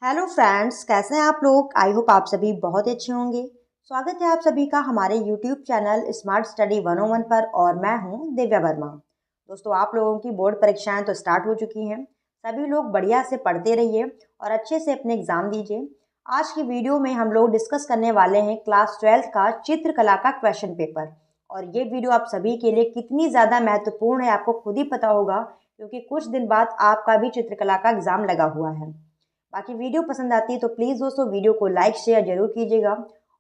Hello friends, कैसे हैं आप लोग। आई होप आप सभी बहुत अच्छे होंगे। स्वागत है आप सभी का हमारे यूट्यूब चैनल स्मार्ट स्टडी 101 पर और मैं हूं दिव्या वर्मा। दोस्तों, आप लोगों की बोर्ड परीक्षाएं तो स्टार्ट हो चुकी हैं। सभी लोग बढ़िया से पढ़ते रहिए और अच्छे से अपने एग्ज़ाम दीजिए। आज की वीडियो में हम लोग डिस्कस करने वाले हैं क्लास 12th का चित्रकला का क्वेश्चन पेपर। और ये वीडियो आप सभी के लिए कितनी ज़्यादा महत्वपूर्ण है आपको खुद ही पता होगा, क्योंकि कुछ दिन बाद आपका भी चित्रकला का एग्ज़ाम लगा हुआ है। बाकी वीडियो पसंद आती है तो प्लीज़ दोस्तों वीडियो को लाइक शेयर जरूर कीजिएगा।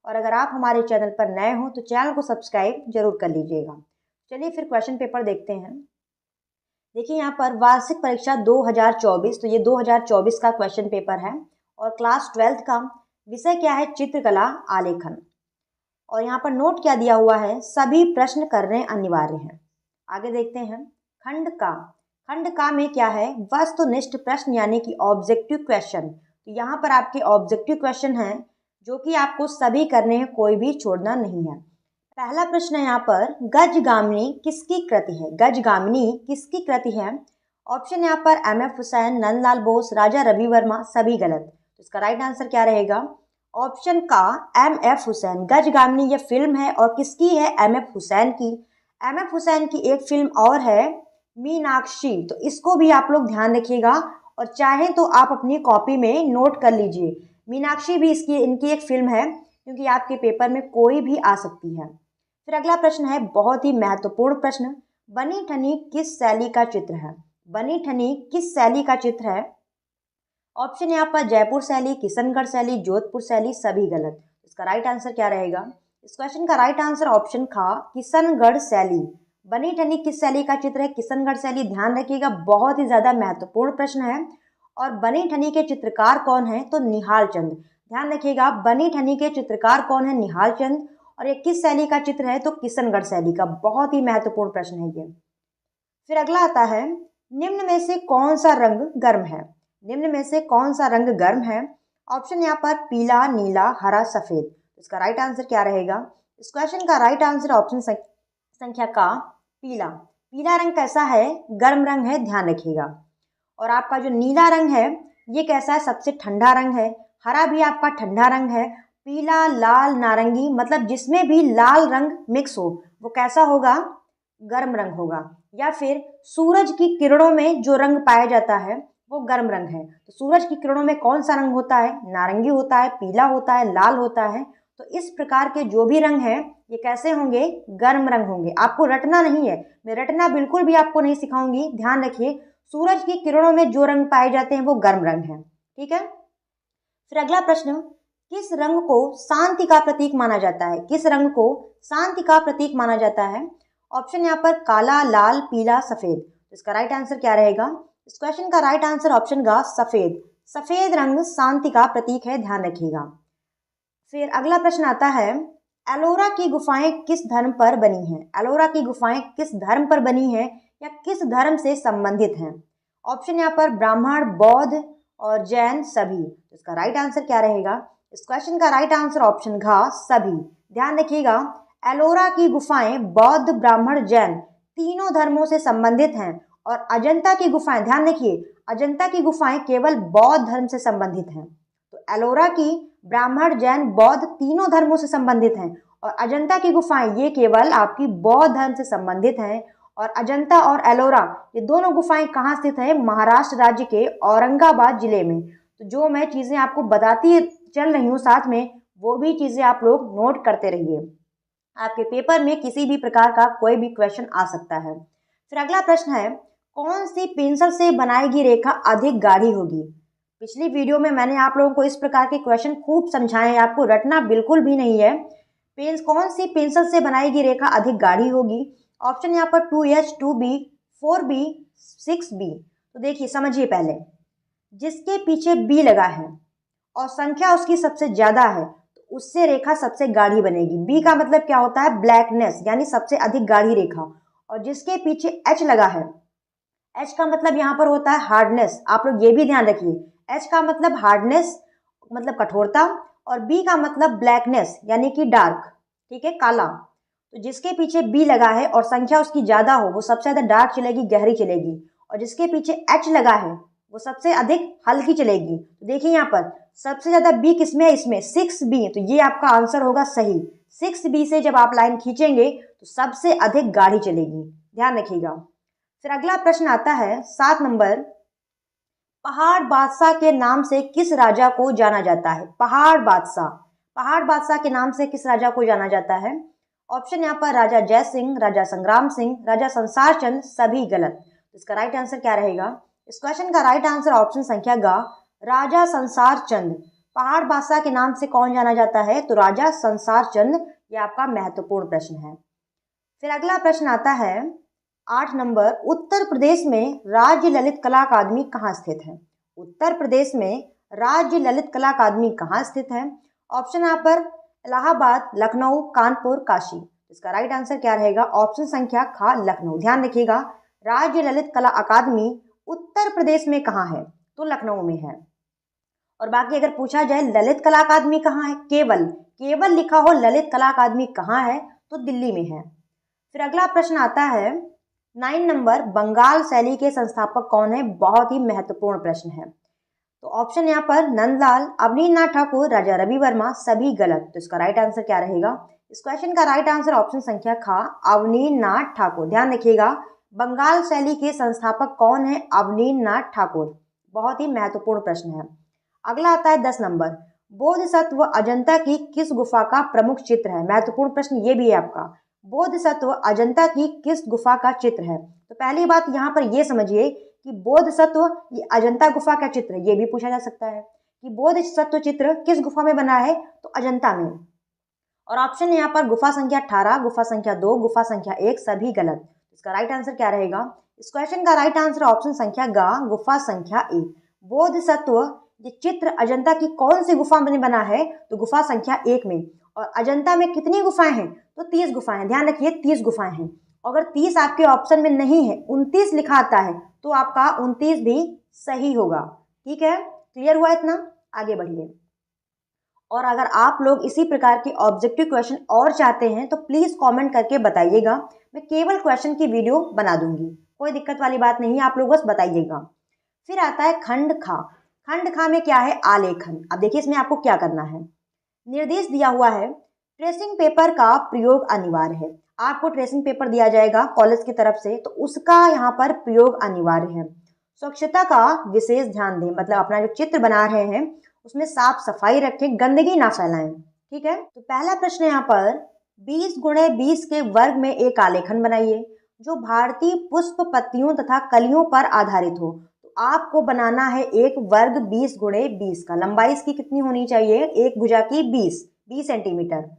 और अगर आप हमारे चैनल पर नए हो तो चैनल को सब्सक्राइब जरूर कर लीजिएगा। चलिए फिर क्वेश्चन पेपर देखते हैं। देखिए यहाँ पर वार्षिक परीक्षा 2024, तो ये 2024 का क्वेश्चन पेपर है और क्लास 12th का विषय क्या है, चित्रकला आलेखन। और यहाँ पर नोट क्या दिया हुआ है, सभी प्रश्न करने अनिवार्य हैं। आगे देखते हैं। खंड का में क्या है, वस्तुनिष्ठ प्रश्न यानी कि ऑब्जेक्टिव क्वेश्चन। तो यहाँ पर आपके ऑब्जेक्टिव क्वेश्चन हैं जो कि आपको सभी करने हैं, कोई भी छोड़ना नहीं है। पहला प्रश्न है यहाँ पर, गजगामिनी किसकी कृति है। गजगामिनी किसकी कृति है। ऑप्शन यहाँ पर एम.एफ. हुसैन, नंदलाल बोस, राजा रवि वर्मा, सभी गलत। तो इसका राइट आंसर क्या रहेगा, ऑप्शन का एम.एफ. हुसैन। गजगामिनी ये फिल्म है और किसकी है, एम.एफ. हुसैन की। एम.एफ. हुसैन की एक फिल्म और है मीनाक्षी, तो इसको भी आप लोग ध्यान रखिएगा और चाहें तो आप अपनी कॉपी में नोट कर लीजिए। मीनाक्षी भी इनकी एक फिल्म है, क्योंकि आपके पेपर में कोई भी आ सकती है। फिर अगला प्रश्न है बहुत ही महत्वपूर्ण प्रश्न, बनी ठनी किस शैली का चित्र है। बनी ठनी किस शैली का चित्र है। ऑप्शन यहाँ पर जयपुर शैली, किशनगढ़ शैली, जोधपुर शैली, सभी गलत। इसका राइट आंसर क्या रहेगा, इस क्वेश्चन का राइट आंसर ऑप्शन का किशनगढ़ शैली। बनी ठनी किस शैली का चित्र है, किशनगढ़ शैली। ध्यान रखिएगा, बहुत ही ज्यादा महत्वपूर्ण प्रश्न है। और बनी ठनी के चित्रकार कौन है, तो निहाल चंद। ध्यान रखिएगा, बनी ठनी के चित्रकार कौन है, निहाल चंद। और ये किस शैली का चित्र है, तो किशनगढ़ शैली का। बहुत ही महत्वपूर्ण प्रश्न है ये। फिर अगला आता है, निम्न में से कौन सा रंग गर्म है। निम्न में से कौन सा रंग गर्म है। ऑप्शन यहाँ पर पीला, नीला, हरा, सफेद। इसका राइट आंसर क्या रहेगा, इस क्वेश्चन का राइट आंसर ऑप्शन संख्या का पीला। पीला रंग कैसा है, गर्म रंग है, ध्यान रखिएगा। और आपका जो नीला रंग है ये कैसा है, सबसे ठंडा रंग है। हरा भी आपका ठंडा रंग है। पीला, लाल, नारंगी, मतलब जिसमें भी लाल रंग मिक्स हो वो कैसा होगा, गर्म रंग होगा। या फिर सूरज की किरणों में जो रंग पाया जाता है वो गर्म रंग है। तो सूरज की किरणों में कौन सा रंग होता है, नारंगी होता है, पीला होता है, लाल होता है। तो इस प्रकार के जो भी रंग हैं ये कैसे होंगे, गर्म रंग होंगे। आपको रटना नहीं है, मैं रटना बिल्कुल भी आपको नहीं सिखाऊंगी। ध्यान रखिए, सूरज की किरणों में जो रंग पाए जाते हैं वो गर्म रंग है। ठीक है। फिर अगला प्रश्न, किस रंग को शांति का प्रतीक माना जाता है। किस रंग को शांति का प्रतीक माना जाता है। ऑप्शन यहाँ पर काला, लाल, पीला, सफेद। इसका राइट आंसर क्या रहेगा, इस क्वेश्चन का राइट आंसर ऑप्शन का सफेद। सफेद रंग शांति का प्रतीक है, ध्यान रखिएगा। फिर अगला प्रश्न आता है, एलोरा की गुफाएं किस धर्म पर बनी हैं। एलोरा की गुफाएं किस धर्म पर बनी हैं या किस धर्म से संबंधित हैं। ऑप्शन यहाँ पर ब्राह्मण, बौद्ध और जैन, सभी। तो इसका राइट आंसर क्या रहेगा, इस क्वेश्चन का राइट आंसर ऑप्शन घ, सभी। ध्यान रखिएगा, एलोरा की गुफाएं बौद्ध, ब्राह्मण, जैन तीनों धर्मों से संबंधित हैं। और अजंता की गुफाएं, ध्यान रखिए, अजंता की गुफाएं केवल बौद्ध धर्म से संबंधित हैं। तो एलोरा की ब्राह्मण, जैन, बौद्ध तीनों धर्मों से संबंधित हैं और अजंता की गुफाएं ये केवल आपकी बौद्ध धर्म से संबंधित हैं। और अजंता और एलोरा ये दोनों गुफाएं कहाँ स्थित है, महाराष्ट्र राज्य के औरंगाबाद जिले में। तो जो मैं चीजें आपको बताती चल रही हूँ साथ में, वो भी चीजें आप लोग नोट करते रहिए। आपके पेपर में किसी भी प्रकार का कोई भी क्वेश्चन आ सकता है। फिर अगला प्रश्न है, कौन सी पेंसिल से बनाई गई रेखा अधिक गाढ़ी होगी। पिछली वीडियो में मैंने आप लोगों को इस प्रकार के क्वेश्चन खूब समझाए हैं, आपको रटना बिल्कुल भी नहीं है। कौन सी पेंसिल से बनाई गई रेखा अधिक गाढ़ी होगी। ऑप्शन यहाँ पर 2H, 2B, 4B, 6B। तो देखिए समझिए, पहले जिसके पीछे B लगा है और संख्या उसकी सबसे ज्यादा है तो उससे रेखा सबसे गाढ़ी बनेगी। B का मतलब क्या होता है, ब्लैकनेस, यानी सबसे अधिक गाढ़ी रेखा। और जिसके पीछे H लगा है, H का मतलब यहाँ पर होता है हार्डनेस। आप लोग ये भी ध्यान रखिए, H का मतलब हार्डनेस, मतलब कठोरता, और B का मतलब ब्लैकनेस यानी कि डार्क, ठीक है, काला। तो जिसके पीछे B लगा है और संख्या उसकी ज्यादा हो वो सबसे ज्यादा डार्क चलेगी, गहरी चलेगी। और जिसके पीछे H लगा है वो सबसे अधिक हल्की चलेगी। तो देखिए यहाँ पर सबसे ज़्यादा बी किसमें है, इसमें 6B, तो ये आपका आंसर होगा सही। 6B से जब आप लाइन खींचेंगे तो सबसे अधिक गाढ़ी चलेगी, ध्यान रखिएगा। फिर अगला प्रश्न आता है 7 नंबर, पहाड़ बादशाह के नाम से किस राजा को जाना जाता है? पहाड़ बादशाह के नाम से किस राजा को जाना जाता है? ऑप्शन यहाँ पर राजा जय सिंह, राजा संग्राम सिंह, राजा संसार चंद, सभी गलत। तो इसका राइट आंसर क्या रहेगा? इस क्वेश्चन का राइट आंसर ऑप्शन संख्या ग, राजा संसार चंद। पहाड़ बादशाह के नाम से कौन जाना जाता है? तो राजा संसार चंद। ये आपका महत्वपूर्ण प्रश्न है। फिर अगला प्रश्न आता है 8 नंबर, उत्तर प्रदेश में राज्य ललित कला अकादमी कहाँ स्थित है? उत्तर प्रदेश में राज्य ललित कला अकादमी कहाँ स्थित है? ऑप्शन यहाँ पर इलाहाबाद, लखनऊ, कानपुर, काशी। इसका राइट आंसर क्या रहेगा? ऑप्शन संख्या ख, लखनऊ। ध्यान रखिएगा, राज्य ललित कला अकादमी उत्तर प्रदेश में कहाँ है? तो लखनऊ में है। और बाकी अगर पूछा जाए ललित कला अकादमी कहाँ है, केवल लिखा हो ललित कला अकादमी कहाँ है, तो दिल्ली में है। फिर अगला प्रश्न आता है 9 नंबर, बंगाल शैली के संस्थापक कौन है? बहुत ही महत्वपूर्ण प्रश्न है। तो ऑप्शन यहाँ पर नंदलाल, अवनीनाथ ठाकुर, राजा रवि वर्मा, सभी गलत। तो इसका राइट आंसर क्या रहेगा? इस क्वेश्चन का राइट आंसर ऑप्शन संख्या ख, अवनीनाथ ठाकुर। ध्यान रखिएगा, बंगाल शैली के संस्थापक कौन है? अवनीनाथ ठाकुर। बहुत ही महत्वपूर्ण प्रश्न है। अगला आता है 10 नंबर, बोधिसत्व अजंता की किस गुफा का प्रमुख चित्र है? महत्वपूर्ण प्रश्न ये भी है आपका। बोधिसत्व अजंता की किस गुफा का चित्र है? तो पहली बात यहाँ पर ये समझिए कि बोधिसत्व ये अजंता गुफा का चित्र है। ये भी पूछा जा सकता है कि बोधिसत्व चित्र किस गुफा में बना है? तो अजंता में। और ऑप्शन यहाँ पर गुफा संख्या 18, गुफा संख्या 2, गुफा संख्या 1, सभी गलत। इसका राइट आंसर क्या रहेगा? इस क्वेश्चन का राइट आंसर ऑप्शन संख्या ग, गुफा संख्या 1। बोधिसत्व ये चित्र अजंता की कौन सी गुफा में बना है? तो गुफा संख्या 1 में। और अजंता में कितनी गुफाएं हैं? तो 30 गुफाएं। ध्यान रखिए 30 गुफाएं हैं। अगर 30 आपके ऑप्शन में नहीं है, 29 लिखा आता है, तो आपका 29 भी सही होगा। ठीक है, क्लियर हुआ इतना? आगे बढ़िए। और अगर आप लोग इसी प्रकार के ऑब्जेक्टिव क्वेश्चन और चाहते हैं तो प्लीज कमेंट करके बताइएगा, मैं केवल क्वेश्चन की वीडियो बना दूंगी, कोई दिक्कत वाली बात नहीं है, आप लोग बस बताइएगा। फिर आता है खंड खा। खंड खा में क्या है? आलेखन। अब देखिए इसमें आपको क्या करना है। निर्देश दिया हुआ है, ट्रेसिंग पेपर का प्रयोग अनिवार्य है। आपको ट्रेसिंग पेपर दिया जाएगा कॉलेज की तरफ से, तो उसका यहाँ पर प्रयोग अनिवार्य है। स्वच्छता का विशेष ध्यान दें, मतलब अपना जो चित्र बना रहे हैं उसमें साफ सफाई रखें, गंदगी ना फैलाएं। ठीक है, तो पहला प्रश्न यहाँ पर 20x20 के वर्ग में एक आलेखन बनाइए जो भारतीय पुष्प पत्तियों तथा कलियों पर आधारित हो। तो आपको बनाना है एक वर्ग 20x20 का। लंबाई इसकी कितनी होनी चाहिए? एक भुजा की 20 सेंटीमीटर।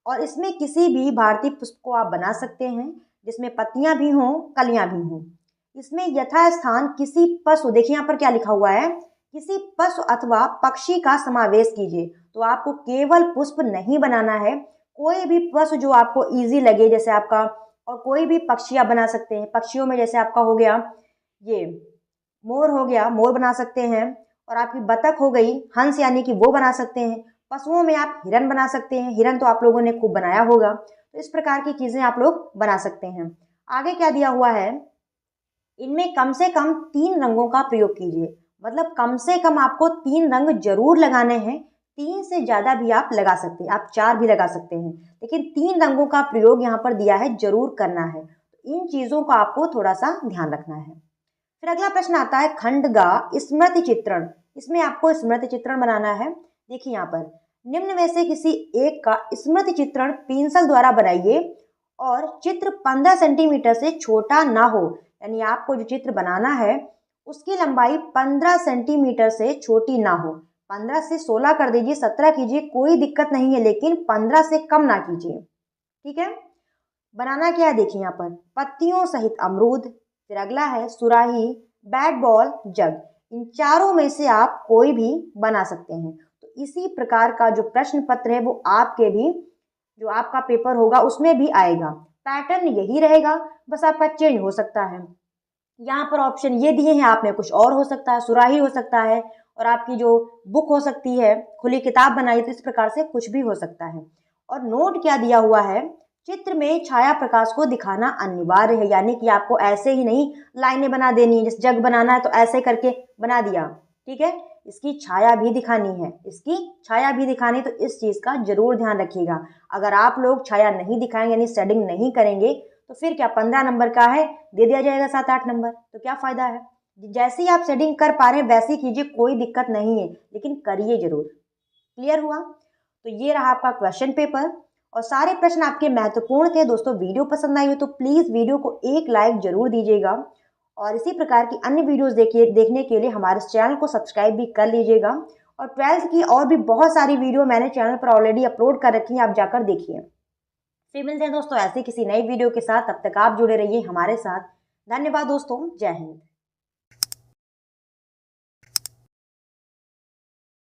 और इसमें किसी भी भारतीय पुष्प को आप बना सकते हैं जिसमें पत्तियां भी हों, कलियां भी हों। इसमें यथास्थान किसी पशु, देखिए यहाँ पर क्या लिखा हुआ है, किसी पशु अथवा पक्षी का समावेश कीजिए। तो आपको केवल पुष्प नहीं बनाना है, कोई भी पशु जो आपको इजी लगे, जैसे आपका, और कोई भी पक्षियां बना सकते हैं। पक्षियों में जैसे आपका हो गया ये मोर, हो गया मोर बना सकते हैं। और आपकी बतख हो गई हंस, यानी कि वो बना सकते हैं। पशुओं में आप हिरन बना सकते हैं, हिरन तो आप लोगों ने खूब बनाया होगा। तो इस प्रकार की चीजें आप लोग बना सकते हैं। आगे क्या दिया हुआ है, इनमें कम से कम 3 रंगों का प्रयोग कीजिए। मतलब कम से कम आपको 3 रंग जरूर लगाने हैं। 3 से ज्यादा भी आप लगा सकते हैं, आप 4 भी लगा सकते हैं, लेकिन 3 रंगों का प्रयोग यहाँ पर दिया है, जरूर करना है। तो इन चीजों का आपको थोड़ा सा ध्यान रखना है। फिर अगला प्रश्न आता है खंड गा, स्मृति चित्रण। इसमें आपको स्मृति चित्रण बनाना है। देखिए यहाँ पर निम्न में से किसी एक का स्मृति चित्रण पेंसिल द्वारा बनाइए और चित्र 15 सेंटीमीटर से छोटा ना हो। यानी आपको जो चित्र बनाना है उसकी लंबाई 15 सेंटीमीटर से छोटी ना हो। 15 से 16 कर दीजिए, 17 कीजिए, कोई दिक्कत नहीं है, लेकिन 15 से कम ना कीजिए। ठीक है, बनाना क्या है? देखिए यहाँ पर पत्तियों सहित अमरूद, फिर अगला है सुराही, बैट बॉल, जग। इन चारों में से आप कोई भी बना सकते हैं। तो इसी प्रकार का जो प्रश्न पत्र है वो आपके भी, जो आपका पेपर होगा उसमें भी आएगा। पैटर्न यही रहेगा, बस आपका चेंज हो सकता है। यहाँ पर ऑप्शन ये दिए हैं, आप में कुछ और हो सकता है, सुराही हो सकता है, और आपकी जो बुक हो सकती है, खुली किताब बनाई, तो इस प्रकार से कुछ भी हो सकता है। और नोट क्या दिया हुआ है, चित्र में छाया प्रकाश को दिखाना अनिवार्य है, यानी कि आपको ऐसे ही नहीं लाइनें बना देनी है, जैसे जग बनाना है तो ऐसे करके बना दिया, ठीक है। इसकी छाया भी दिखानी है, इसकी छाया भी दिखानी, तो इस चीज़ का जरूर ध्यान रखिएगा। अगर आप लोग छाया नहीं दिखाएंगे यानी शेडिंग नहीं करेंगे तो फिर क्या 15 नंबर का है दे दिया जाएगा 7-8 नंबर, तो क्या फ़ायदा है। जैसे ही आप शेडिंग कर पा रहे हैं वैसे ही कीजिए, कोई दिक्कत नहीं है, लेकिन करिए जरूर। क्लियर हुआ। तो ये रहा आपका क्वेश्चन पेपर और सारे प्रश्न आपके महत्वपूर्ण थे। दोस्तों वीडियो पसंद आई हो तो प्लीज़ वीडियो को एक लाइक जरूर दीजिएगा और इसी प्रकार की अन्य वीडियोस देखने के लिए हमारे चैनल को सब्सक्राइब भी कर लीजिएगा। और 12th की और भी बहुत सारी वीडियो मैंने चैनल पर ऑलरेडी अपलोड कर रखी हैं, आप जाकर देखिए। फिर मिलते हैं दोस्तों ऐसे किसी नई वीडियो के साथ, तब तक आप जुड़े रहिए हमारे साथ। धन्यवाद दोस्तों, जय हिंद।